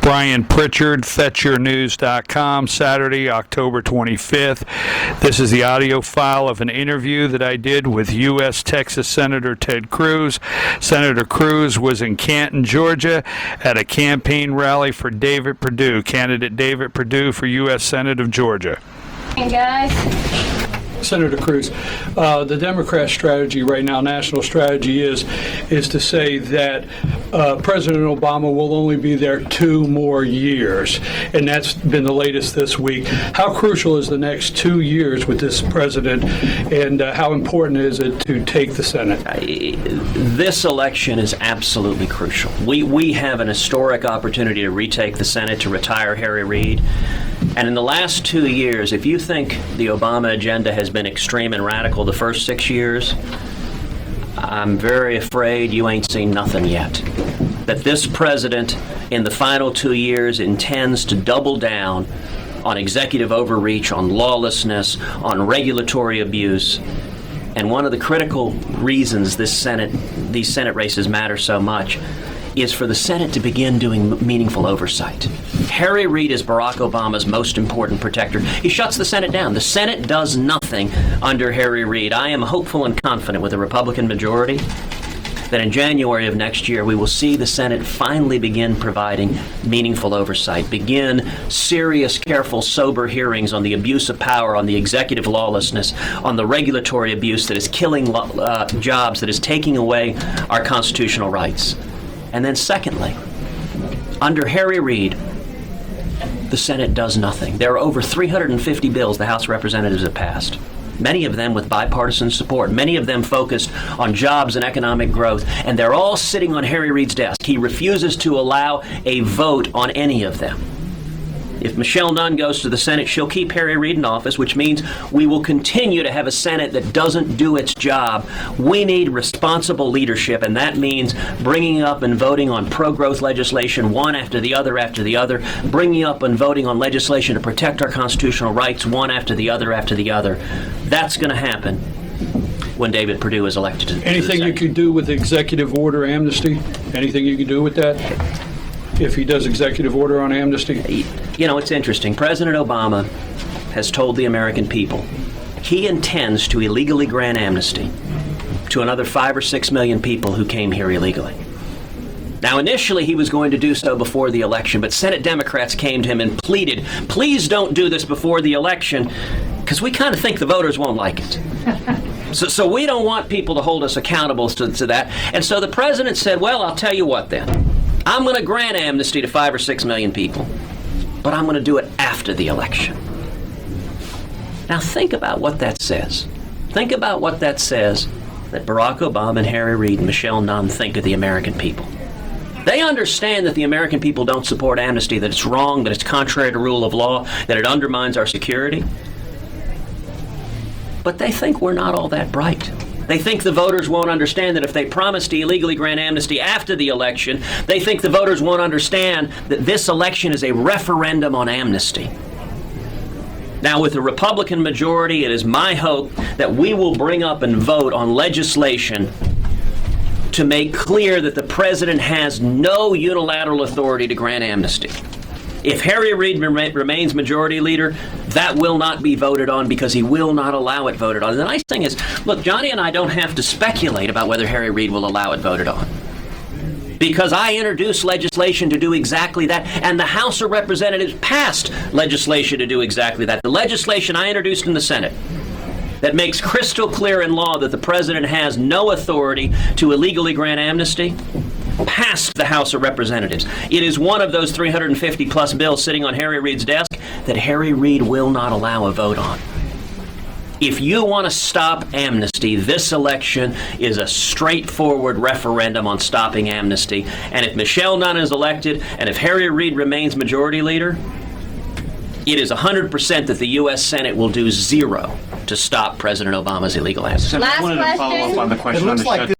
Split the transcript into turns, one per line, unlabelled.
Brian Pritchard, FetchYourNews.com, Saturday, October 25th. This is the audio file of an interview that I did with U.S. Texas Senator Ted Cruz. Senator Cruz was in Canton, Georgia, at a campaign rally for David Perdue, candidate David Perdue for U.S. Senate of Georgia.
Hey guys.
Senator Cruz, the Democrat strategy right now, national strategy is to say that President Obama will only be there 2 more years, and that's been the latest this week. How crucial is the next 2 years with this president, and how important is it to take the Senate?
This election is absolutely crucial. We have an historic opportunity to retake the Senate, to retire Harry Reid. And in the last 2 years, if you think the Obama agenda has been extreme and radical the first 6 years, I'm very afraid you ain't seen nothing yet. That this president, in the final 2 years, intends to double down on executive overreach, on lawlessness, on regulatory abuse. And one of the critical reasons these Senate races matter so much is for the Senate to begin doing meaningful oversight. Harry Reid is Barack Obama's most important protector. He shuts the Senate down. The Senate does nothing under Harry Reid. I am hopeful and confident with a Republican majority that in January of next year we will see the Senate finally begin providing meaningful oversight, begin serious, careful, sober hearings on the abuse of power, on the executive lawlessness, on the regulatory abuse that is killing jobs, that is taking away our constitutional rights. And then secondly, under Harry Reid, the Senate does nothing. There are over 350 bills the House of Representatives have passed, many of them with bipartisan support, many of them focused on jobs and economic growth, and they're all sitting on Harry Reid's desk. He refuses to allow a vote on any of them. If Michelle Nunn goes to the Senate, she'll keep Harry Reid in office, which means we will continue to have a Senate that doesn't do its job. We need responsible leadership, and that means bringing up and voting on pro-growth legislation, one after the other, bringing up and voting on legislation to protect our constitutional rights, one after the other. That's going to happen when David Perdue is elected to the Senate.
Anything you could do with executive order amnesty? Anything you can do with that? If he does executive order on amnesty?
You know, it's interesting. President Obama has told the American people he intends to illegally grant amnesty to another 5 or 6 million people who came here illegally. Now, initially, he was going to do so before the election, but Senate Democrats came to him and pleaded, please don't do this before the election, because we kind of think the voters won't like it. So we don't want people to hold us accountable to that. And so the president said, well, I'll tell you what then. I'm going to grant amnesty to 5 or 6 million people, but I'm going to do it after the election. Now think about what that says. Think about what that says that Barack Obama and Harry Reid and Michelle Nunn think of the American people. They understand that the American people don't support amnesty, that it's wrong, that it's contrary to rule of law, that it undermines our security. But they think we're not all that bright. They think the voters won't understand that if they promise to illegally grant amnesty after the election, they think the voters won't understand that this election is a referendum on amnesty. Now, with a Republican majority, it is my hope that we will bring up and vote on legislation to make clear that the president has no unilateral authority to grant amnesty. If Harry Reid remains majority leader, that will not be voted on because he will not allow it voted on. And the nice thing is, look, Johnny and I don't have to speculate about whether Harry Reid will allow it voted on, because I introduced legislation to do exactly that, and the House of Representatives passed legislation to do exactly that. The legislation I introduced in the Senate that makes crystal clear in law that the president has no authority to illegally grant amnesty passed the House of Representatives. It is one of those 350 plus bills sitting on Harry Reid's desk that Harry Reid will not allow a vote on. If you want to stop amnesty, this election is a straightforward referendum on stopping amnesty. And if Michelle Nunn is elected, and if Harry Reid remains majority leader, it is 100% that the U.S. Senate will do zero to stop President Obama's illegal amnesty.
Last
I wanted to follow up on the question.
It looks like